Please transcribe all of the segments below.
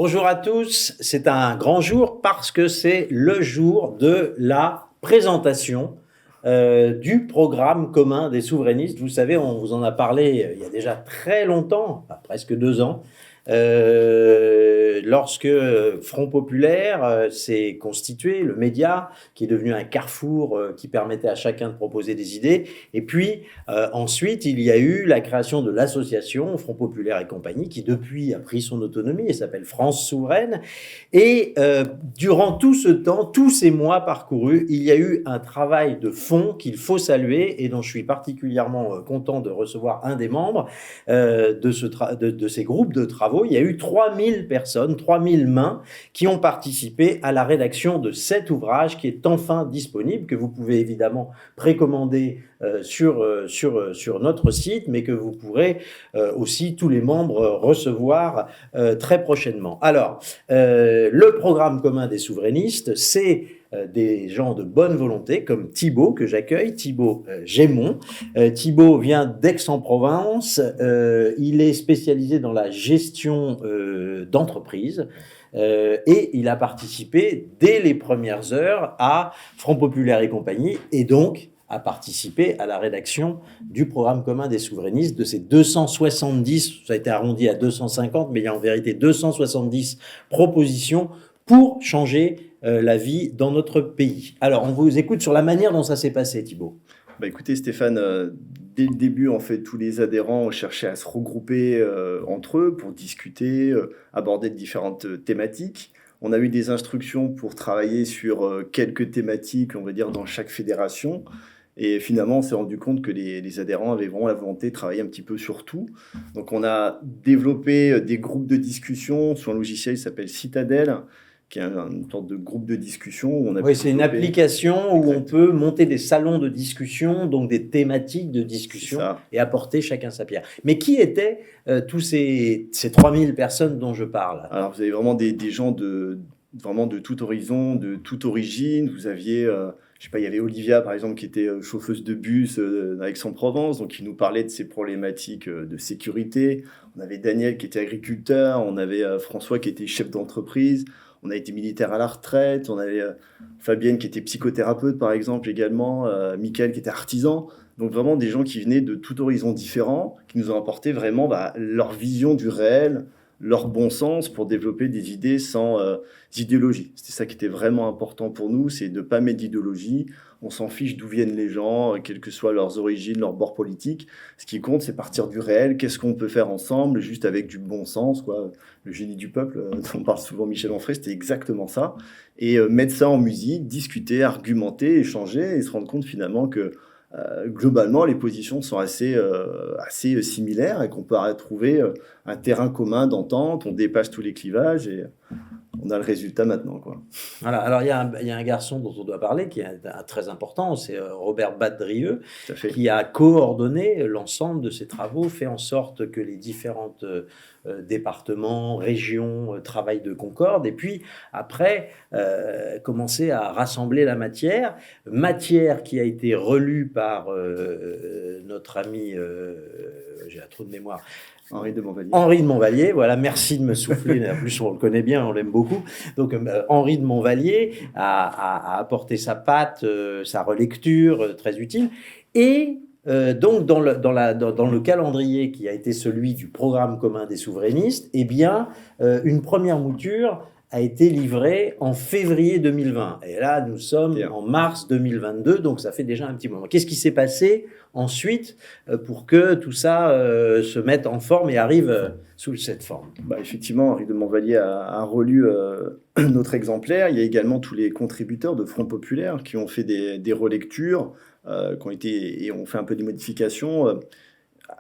Bonjour à tous, c'est un grand jour parce que c'est le jour de la présentation du programme commun des souverainistes. Vous savez, on vous en a parlé il y a déjà très longtemps, presque 2 ans, lorsque Front Populaire s'est constitué, le média, qui est devenu un carrefour qui permettait à chacun de proposer des idées. Et puis, ensuite, il y a eu la création de l'association Front Populaire et compagnie, qui depuis a pris son autonomie et s'appelle France Souveraine. Et durant tout ce temps, tous ces mois parcourus, il y a eu un travail de fond qu'il faut saluer et dont je suis particulièrement content de recevoir un des membres de ces groupes de travaux. Il y a eu 3000 personnes, 3000 mains qui ont participé à la rédaction de cet ouvrage qui est enfin disponible, que vous pouvez évidemment précommander sur notre site, mais que vous pourrez aussi tous les membres recevoir très prochainement. Alors, le programme commun des souverainistes, c'est des gens de bonne volonté comme Thibaut que j'accueille, Thibaut Gémon. Thibaut vient d'Aix-en-Provence, il est spécialisé dans la gestion d'entreprise. Et il a participé dès les premières heures à Front Populaire et compagnie, et donc a participé à la rédaction du programme commun des souverainistes, de ces 270, ça a été arrondi à 250, mais il y a en vérité 270 propositions pour changer la vie dans notre pays. Alors, on vous écoute sur la manière dont ça s'est passé, Thibaut. Écoutez Stéphane, dès le début, en fait, tous les adhérents ont cherché à se regrouper entre eux pour discuter, aborder de différentes thématiques. On a eu des instructions pour travailler sur quelques thématiques, on va dire, dans chaque fédération. Et finalement, on s'est rendu compte que les adhérents avaient vraiment la volonté de travailler un petit peu sur tout. Donc, on a développé des groupes de discussion sur un logiciel qui s'appelle Citadel, qui est une sorte de groupe de discussion. Où on a c'est une application où on peut monter des salons de discussion, donc des thématiques de discussion, et apporter chacun sa pierre. Mais qui étaient tous ces 3000 personnes dont je parle? Alors, vous avez vraiment des gens vraiment de tout horizon, de toute origine. Vous aviez, je sais pas, il y avait Olivia, par exemple, qui était chauffeuse de bus à Aix-en-Provence, donc qui nous parlait de ses problématiques de sécurité. On avait Daniel qui était agriculteur, on avait François qui était chef d'entreprise. On a été militaire à la retraite, on avait Fabienne qui était psychothérapeute par exemple également, Mickaël qui était artisan. Donc vraiment des gens qui venaient de tout horizon différent, qui nous ont apporté vraiment leur vision du réel, leur bon sens pour développer des idées sans idéologie. C'était ça qui était vraiment important pour nous, c'est de ne pas mettre d'idéologie. On s'en fiche d'où viennent les gens, quelles que soient leurs origines, leur bord politique. Ce qui compte, c'est partir du réel. Qu'est-ce qu'on peut faire ensemble, juste avec du bon sens, quoi. Le génie du peuple, dont parle souvent Michel Onfray, c'était exactement ça. Et mettre ça en musique, discuter, argumenter, échanger, et se rendre compte finalement que globalement, les positions sont assez similaires et qu'on peut retrouver un terrain commun d'entente. On dépasse tous les clivages et on a le résultat maintenant, quoi. Voilà. Alors, il y a un garçon dont on doit parler qui est très important, c'est Robert Badrieux, qui a coordonné l'ensemble de ces travaux, fait en sorte que les différentes départements, régions travaillent de concorde, et puis après, commencer à rassembler la matière qui a été relue par notre ami, j'ai un trou de mémoire, Henri de Montvallier. Henri de Montvallier, voilà, merci de me souffler. En plus, on le connaît bien, on l'aime beaucoup. Donc, Henri de Montvallier a apporté sa patte, sa relecture très utile. Et donc, dans le calendrier qui a été celui du programme commun des souverainistes, eh bien, une première mouture a été livrée en février 2020. Et là, nous sommes en mars 2022, donc ça fait déjà un petit moment. Qu'est-ce qui s'est passé ensuite pour que tout ça se mette en forme et arrive sous cette forme? Effectivement, Henri de Montvallier a relu notre exemplaire. Il y a également tous les contributeurs de Front Populaire qui ont fait des relectures, et ont fait un peu des modifications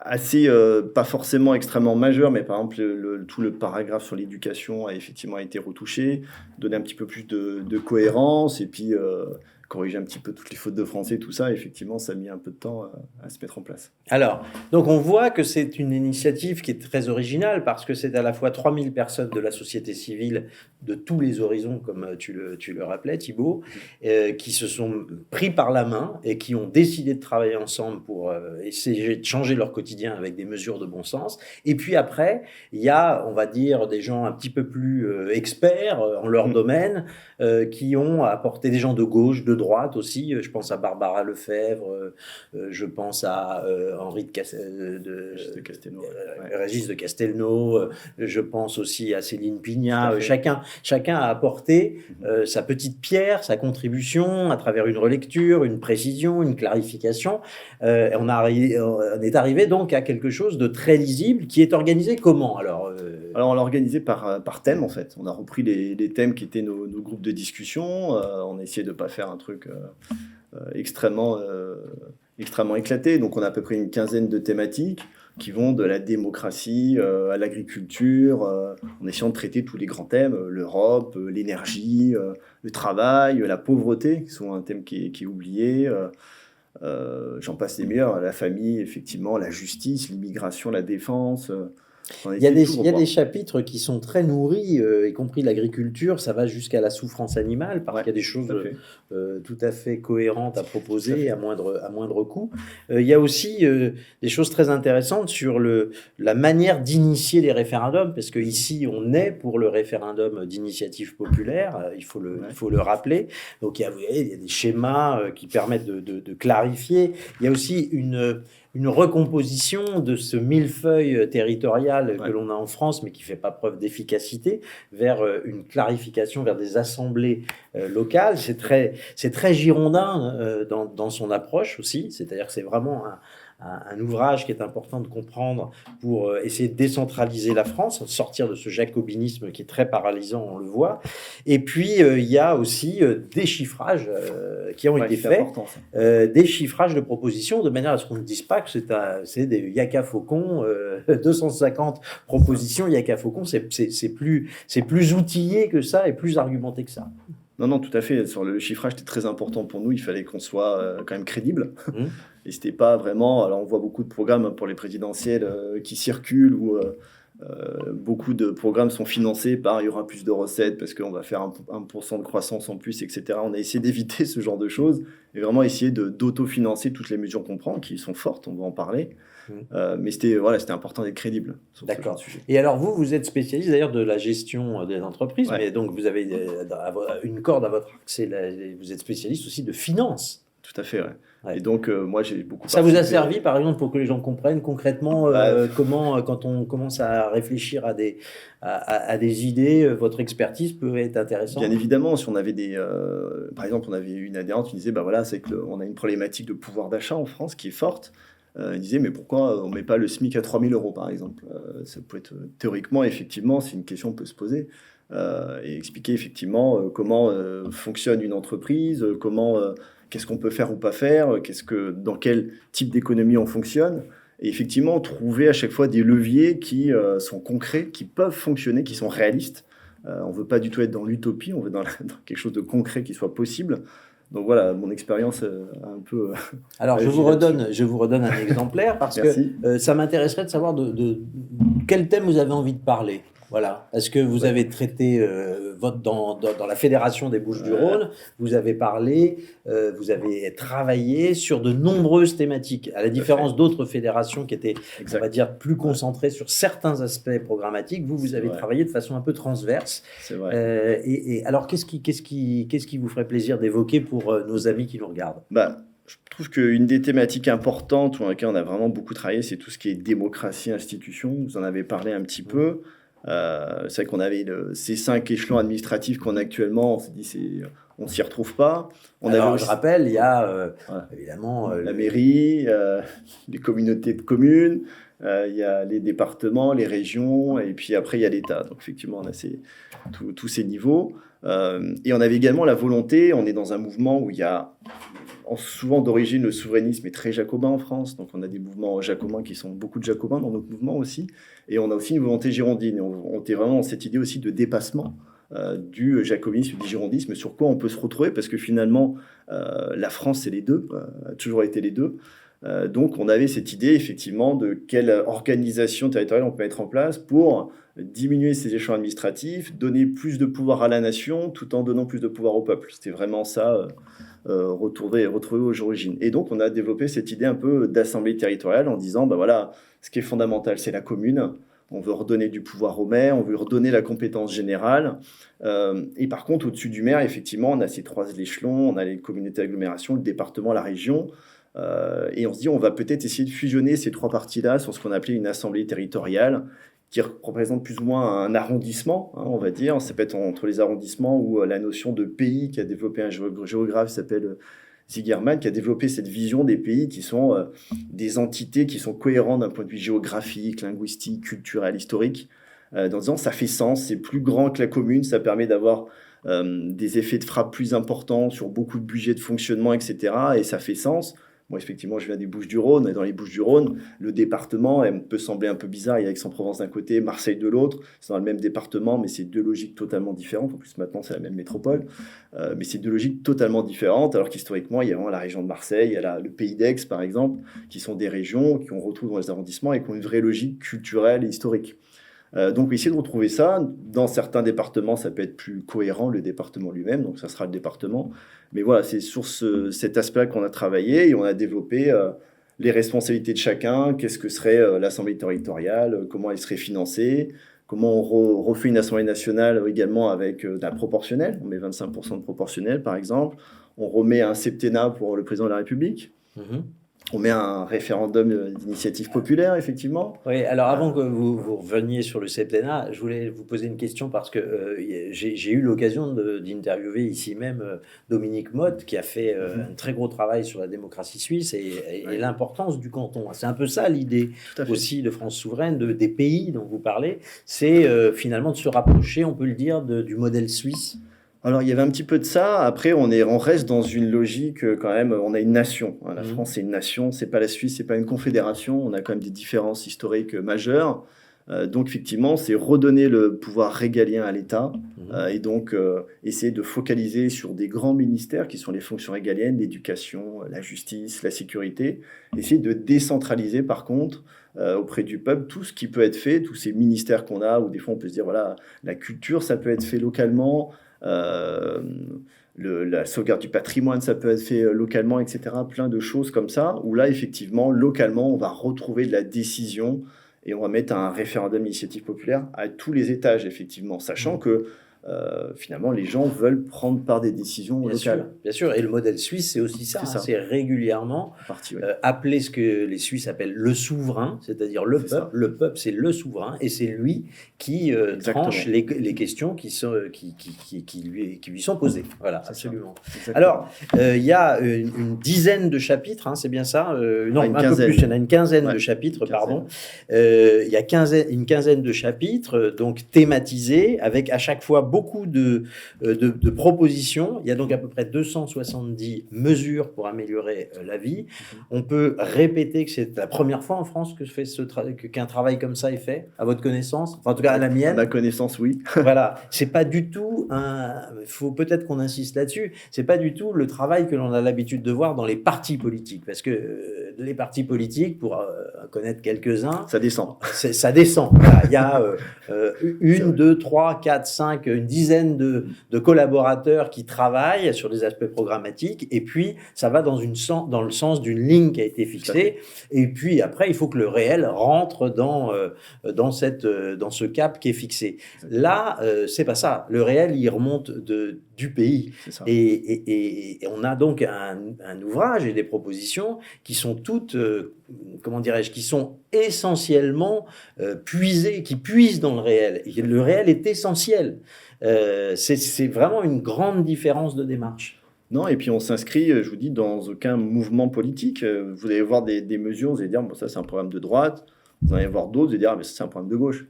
assez, pas forcément extrêmement majeures, mais par exemple tout le paragraphe sur l'éducation a effectivement été retouché, donné un petit peu plus de cohérence, et puis corriger un petit peu toutes les fautes de français, tout ça. Effectivement, ça a mis un peu de temps à se mettre en place. Alors, donc on voit que c'est une initiative qui est très originale parce que c'est à la fois 3000 personnes de la société civile de tous les horizons, comme tu le rappelais, Thibaut, qui se sont pris par la main et qui ont décidé de travailler ensemble pour essayer de changer leur quotidien avec des mesures de bon sens. Et puis après, il y a, on va dire, des gens un petit peu plus experts en leur domaine qui ont apporté, des gens de gauche, de droite aussi. Je pense à Barbara Lefebvre, je pense à Henri De Castelnau. Régis de Castelnau, je pense aussi à Céline Pignat. Chacun a apporté sa petite pierre, sa contribution à travers une relecture, une précision, une clarification. On est arrivé donc à quelque chose de très lisible qui est organisé comment alors on l'a organisé par thème en fait. On a repris les thèmes qui étaient nos groupes de discussion. On a essayé de ne pas faire un truc extrêmement éclaté. Donc on a à peu près une quinzaine de thématiques qui vont de la démocratie à l'agriculture, en essayant de traiter tous les grands thèmes, l'Europe, l'énergie, le travail, la pauvreté, qui sont un thème qui est oublié. J'en passe les meilleurs, la famille, effectivement, la justice, l'immigration, la défense. Il y a des chapitres qui sont très nourris, y compris l'agriculture, ça va jusqu'à la souffrance animale, parce qu'il y a des choses tout à fait cohérentes à proposer à moindre coût. Il y a aussi des choses très intéressantes sur la manière d'initier les référendums, parce qu'ici, on est pour le référendum d'initiative populaire, il faut le rappeler. Donc, il y a des schémas qui permettent de clarifier. Il y a aussi une recomposition de ce millefeuille territorial que l'on a en France, mais qui ne fait pas preuve d'efficacité, vers une clarification, vers des assemblées locales. C'est très girondin dans son approche aussi, c'est-à-dire que c'est vraiment un ouvrage qui est important de comprendre pour essayer de décentraliser la France, sortir de ce jacobinisme qui est très paralysant, on le voit. Et puis, il y a aussi des chiffrages qui ont été faits, des chiffrages de propositions, de manière à ce qu'on ne dise pas que c'est des Yaka Faucon, 250 propositions. Yaka Faucon, c'est plus outillé que ça et plus argumenté que ça. Non, tout à fait. Sur le chiffrage, c'était très important pour nous. Il fallait qu'on soit quand même crédible. Et c'était pas vraiment... Alors, on voit beaucoup de programmes pour les présidentielles qui circulent où beaucoup de programmes sont financés par « il y aura plus de recettes parce qu'on va faire 1% de croissance en plus, etc. » On a essayé d'éviter ce genre de choses et vraiment essayer d'autofinancer toutes les mesures qu'on prend, qui sont fortes, on va en parler. Mais c'était important d'être crédible sur ce genre de sujet. Et alors vous êtes spécialiste d'ailleurs de la gestion des entreprises, mais donc vous avez une corde à votre arc, vous êtes spécialiste aussi de finance. Tout à fait, Et donc, moi, j'ai beaucoup... Ça vous a servi, par exemple, pour que les gens comprennent concrètement comment, quand on commence à réfléchir à des idées, votre expertise peut être intéressante? Bien évidemment, si on avait par exemple, on avait une adhérente qui disait, c'est qu'on a une problématique de pouvoir d'achat en France qui est forte. Il disait, mais pourquoi on ne met pas le SMIC à 3 000 euros, par exemple? Ça peut être, théoriquement, effectivement, c'est une question qu'on peut se poser. Et expliquer, effectivement, comment fonctionne une entreprise, qu'est-ce qu'on peut faire ou pas faire, dans quel type d'économie on fonctionne. Et effectivement, trouver à chaque fois des leviers qui sont concrets, qui peuvent fonctionner, qui sont réalistes. On ne veut pas du tout être dans l'utopie, on veut dans quelque chose de concret qui soit possible. Donc voilà, mon expérience un peu... Alors, je vous redonne un exemplaire parce que ça m'intéresserait de savoir de quel thème vous avez envie de parler. Voilà, parce que vous avez traité dans la Fédération des Bouches-du-Rhône, vous avez parlé, vous avez travaillé sur de nombreuses thématiques, à la différence d'autres fédérations qui étaient, on va dire, plus concentrées sur certains aspects programmatiques. Vous avez travaillé de façon un peu transverse. C'est vrai. Et alors, qu'est-ce qui vous ferait plaisir d'évoquer pour nos amis qui nous regardent? Je trouve qu'une des thématiques importantes sur lesquelles on a vraiment beaucoup travaillé, c'est tout ce qui est démocratie, institution. Vous en avez parlé un petit peu. C'est vrai qu'on avait ces 5 échelons administratifs qu'on a actuellement, on s'est dit on s'y retrouve pas. Je rappelle, il y a évidemment la mairie, les communautés de communes, il y a les départements, les régions, et puis après il y a l'État. Donc effectivement, on a tous ces niveaux. Et on avait également la volonté, on est dans un mouvement où il y a souvent d'origine, le souverainisme est très jacobin en France, donc on a des mouvements jacobins qui sont beaucoup de jacobins dans notre mouvement aussi, et on a aussi une volonté girondine, on était vraiment dans cette idée aussi de dépassement, du jacobinisme, du girondisme, sur quoi on peut se retrouver, parce que finalement, la France, c'est les deux, a toujours été les deux. Donc on avait cette idée effectivement de quelle organisation territoriale on peut mettre en place pour diminuer ces échelons administratifs, donner plus de pouvoir à la nation tout en donnant plus de pouvoir au peuple. C'était vraiment ça, retrouver aux origines. Et donc on a développé cette idée un peu d'assemblée territoriale en disant, ben voilà, ce qui est fondamental, c'est la commune. On veut redonner du pouvoir au maire, on veut redonner la compétence générale. Et par contre, au-dessus du maire, effectivement, on a ces trois échelons, on a les communautés d'agglomération, le département, la région. Et on se dit, on va peut-être essayer de fusionner ces trois parties-là sur ce qu'on appelait une assemblée territoriale, qui représente plus ou moins un arrondissement, hein, on va dire. Ça peut être entre les arrondissements ou la notion de pays qu'a développé un géographe qui s'appelle Zigerman, qui a développé cette vision des pays qui sont des entités qui sont cohérentes d'un point de vue géographique, linguistique, culturel, historique, en disant ça fait sens, c'est plus grand que la commune, ça permet d'avoir des effets de frappe plus importants sur beaucoup de budgets de fonctionnement, etc. Et ça fait sens. Moi, effectivement, je viens des Bouches-du-Rhône, et dans les Bouches-du-Rhône, le département peut sembler un peu bizarre. Il y a Aix-en-Provence d'un côté, Marseille de l'autre. C'est dans le même département, mais c'est deux logiques totalement différentes. En plus, maintenant, c'est la même métropole. Mais c'est deux logiques totalement différentes, alors qu'historiquement, il y a vraiment la région de Marseille, il y a le pays d'Aix, par exemple, qui sont des régions qu'on retrouve dans les arrondissements et qui ont une vraie logique culturelle et historique. Donc, essayer de retrouver ça. Dans certains départements, ça peut être plus cohérent, le département lui-même, donc ça sera le département. Mais voilà, c'est sur cet aspect qu'on a travaillé et on a développé les responsabilités de chacun, qu'est-ce que serait l'Assemblée territoriale, comment elle serait financée, comment on refait une Assemblée nationale également avec de la proportionnelle, on met 25% de proportionnel par exemple, on remet un septennat pour le président de la République. On met un référendum d'initiative populaire, effectivement. Oui, alors avant que vous reveniez sur le septennat, je voulais vous poser une question parce que j'ai eu l'occasion d'interviewer ici même Dominique Motte, qui a fait un très gros travail sur la démocratie suisse et l'importance du canton. C'est un peu ça l'idée aussi de France souveraine, des pays dont vous parlez, c'est finalement de se rapprocher, on peut le dire, du modèle suisse. Alors, il y avait un petit peu de ça. Après, on reste dans une logique quand même. On a une nation. La France, c'est une nation. C'est pas la Suisse, c'est pas une confédération. On a quand même des différences historiques majeures. Donc, effectivement, c'est redonner le pouvoir régalien à l'État et donc essayer de focaliser sur des grands ministères qui sont les fonctions régaliennes, l'éducation, la justice, la sécurité. Essayer de décentraliser, par contre, auprès du peuple, tout ce qui peut être fait, tous ces ministères qu'on a, où des fois on peut se dire, voilà, la culture, ça peut être fait localement. La sauvegarde du patrimoine, ça peut être fait localement, etc. Plein de choses comme ça, où là, effectivement, localement, on va retrouver de la décision et on va mettre un référendum d'initiative populaire à tous les étages, effectivement, sachant que finalement, les gens veulent prendre part des décisions locales. Bien sûr, et le modèle suisse, c'est aussi ça. C'est régulièrement appeler ce que les Suisses appellent le souverain, c'est-à-dire le peuple. Le peuple, c'est le souverain, et c'est lui qui tranche les questions qui lui sont posées. Voilà, absolument. Alors, il y a une dizaine de chapitres, hein, c'est bien ça non, un peu plus, il y en a une quinzaine de chapitres, pardon. Il y a une quinzaine de chapitres, donc thématisés, avec à chaque fois beaucoup de propositions. Il y a donc à peu près 270 mesures pour améliorer la vie. On peut répéter que c'est la première fois en France qu'un travail comme ça est fait, à votre connaissance, enfin, en tout cas à la mienne. À ma connaissance, oui. Voilà, c'est pas du tout il faut peut-être qu'on insiste là-dessus, c'est pas du tout le travail que l'on a l'habitude de voir dans les partis politiques, parce que les partis politiques, pour connaître quelques-uns, ça descend. Ça descend. Voilà, il y a 1, 2, 3, 4, 5, une dizaine de collaborateurs qui travaillent sur des aspects programmatiques, et puis ça va dans le sens d'une ligne qui a été fixée, et puis après il faut que le réel rentre dans ce cap qui est fixé. Là, c'est pas ça. Le réel, il remonte du pays. Et on a donc un ouvrage et des propositions qui sont toutes, qui sont essentiellement puisées, qui puisent dans le réel. Et le réel est essentiel. C'est vraiment une grande différence de démarche. Non, et puis on s'inscrit, je vous dis, dans aucun mouvement politique. Vous allez voir des mesures, vous allez dire, bon, ça c'est un programme de droite. Vous allez voir d'autres, vous allez dire, mais ça c'est un programme de gauche.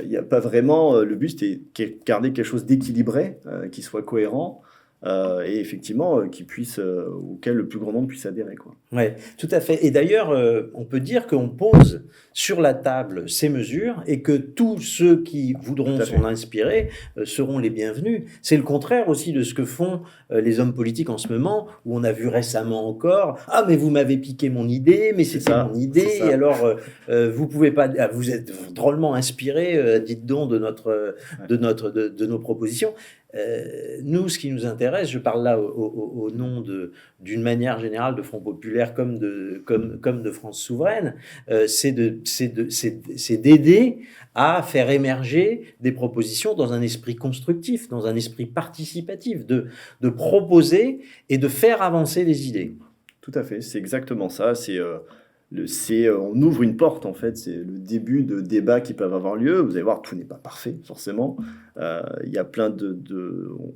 Il n'y a pas vraiment... le but, c'est garder quelque chose d'équilibré, qui soit cohérent. et effectivement auquel le plus grand nombre puisse adhérer, quoi. Ouais, tout à fait. Et d'ailleurs, on peut dire qu'on pose sur la table ces mesures et que tous ceux qui voudront Tout à fait. s'en inspirer seront les bienvenus. C'est le contraire aussi de ce que font les hommes politiques en ce moment, où on a vu récemment encore: ah, mais vous m'avez piqué mon idée, mais c'était ça, mon idée, c'est ça. et alors vous pouvez pas, vous êtes drôlement inspiré, dites donc, de nos propositions. Nous, ce qui nous intéresse, je parle là au nom d'une manière générale de Front Populaire comme de France Souveraine, c'est d'aider à faire émerger des propositions dans un esprit constructif, dans un esprit participatif, de proposer et de faire avancer les idées. Tout à fait, c'est exactement ça. On ouvre une porte, en fait. C'est le début de débats qui peuvent avoir lieu. Vous allez voir, tout n'est pas parfait, forcément. Il y a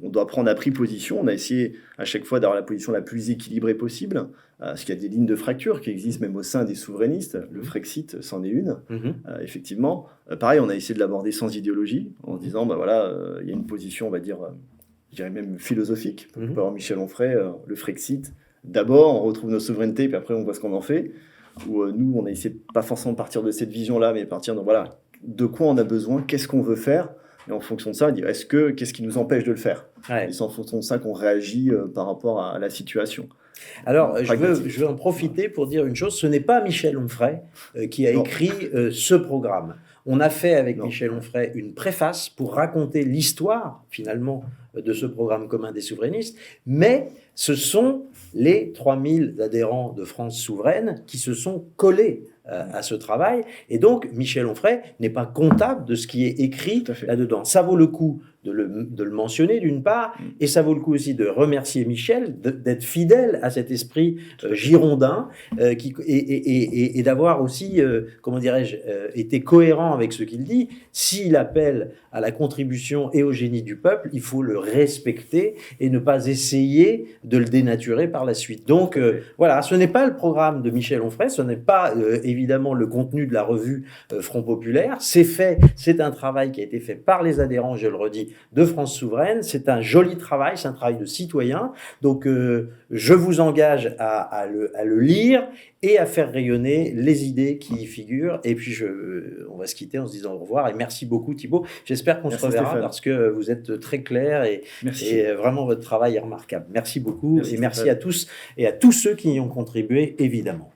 on doit prendre à prix position. On a essayé à chaque fois d'avoir la position la plus équilibrée possible, parce qu'il y a des lignes de fracture qui existent même au sein des souverainistes. Le Frexit, c'en est une, effectivement. Pareil, on a essayé de l'aborder sans idéologie, en se disant, bah voilà, il y a une position, on va dire, je dirais même philosophique. Pour avoir Michel Onfray, le Frexit, d'abord, on retrouve nos souverainetés, puis après, on voit ce qu'on en fait. Où nous, on a essayé de pas forcément partir de cette vision-là, mais partir de, voilà, de quoi on a besoin, qu'est-ce qu'on veut faire, et en fonction de ça, dire qu'est-ce qui nous empêche de le faire. Et c'est en fonction de ça qu'on réagit par rapport à la situation. Alors, je veux en profiter pour dire une chose, ce n'est pas Michel Onfray qui a écrit ce programme. On a fait avec Michel Onfray une préface pour raconter l'histoire, finalement, de ce programme commun des souverainistes, mais ce sont les 3000 adhérents de France Souveraine qui se sont collés à ce travail. Et donc, Michel Onfray n'est pas comptable de ce qui est écrit là-dedans. Ça vaut le coup de le mentionner d'une part, et ça vaut le coup aussi de remercier Michel d'être fidèle à cet esprit girondin et d'avoir aussi, comment dirais-je, été cohérent avec ce qu'il dit. S'il appelle à la contribution et au génie du peuple, il faut le respecter et ne pas essayer de le dénaturer par la suite. Donc voilà, ce n'est pas le programme de Michel Onfray, ce n'est pas évidemment le contenu de la revue Front Populaire. C'est un travail qui a été fait par les adhérents, je le redis, de France Souveraine. C'est un joli travail, c'est un travail de citoyen. Donc je vous engage à le lire et à faire rayonner les idées qui y figurent. Et puis on va se quitter en se disant au revoir. Et merci beaucoup Thibaut. J'espère qu'on se reverra, Stéphane, parce que vous êtes très clair et vraiment votre travail est remarquable. Merci beaucoup. Merci, et merci Stéphane. À tous et à tous ceux qui y ont contribué, évidemment.